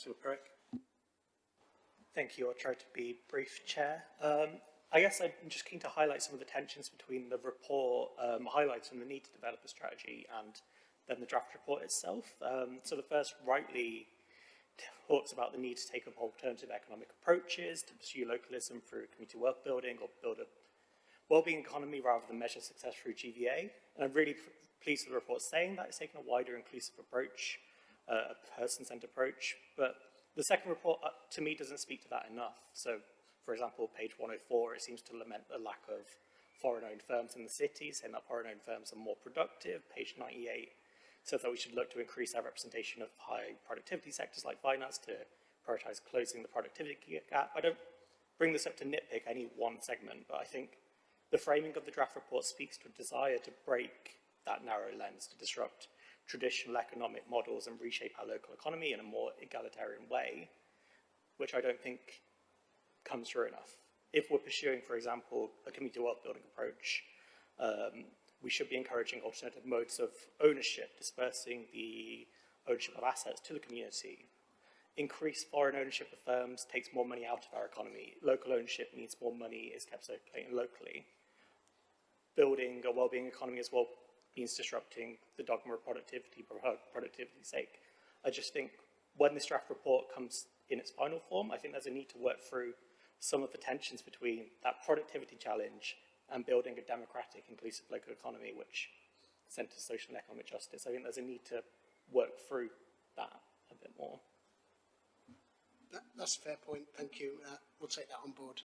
Councillor Perrick. Thank you. I'll try to be brief, Chair. I guess I'm just keen to highlight some of the tensions between the report highlighting the need to develop a strategy and then the draft report itself. So the first rightly talks about the need to take up alternative economic approaches, to pursue localism through community wealth building or build a well-being economy rather than measure success through GVA. And I'm really pleased with the report saying that it's taken a wider inclusive approach, a person-centered approach. But the second report, to me, doesn't speak to that enough. So, for example, page 104, it seems to lament the lack of foreign-owned firms in the city, saying that foreign-owned firms are more productive. Page 98 says that we should look to increase our representation of high productivity sectors like finance to prioritise closing the productivity gap. I don't bring this up to nitpick any one segment, but I think the framing of the draft report speaks to a desire to break that narrow lens, to disrupt traditional economic models and reshape our local economy in a more egalitarian way, which I don't think comes through enough. If we're pursuing, for example, a community wealth building approach, we should be encouraging alternative modes of ownership, dispersing the ownership of assets to the community. Increased foreign ownership of firms takes more money out of our economy. Local ownership means more money is kept circulating locally. Building a well-being economy as well means disrupting the dogma of productivity for productivity's sake. I just think when this draft report comes in its final form, I think there's a need to work through some of the tensions between that productivity challenge and building a democratic, inclusive local economy which centres social and economic justice. I think there's a need to work through that a bit more. That's a fair point, thank you. We'll take that on board.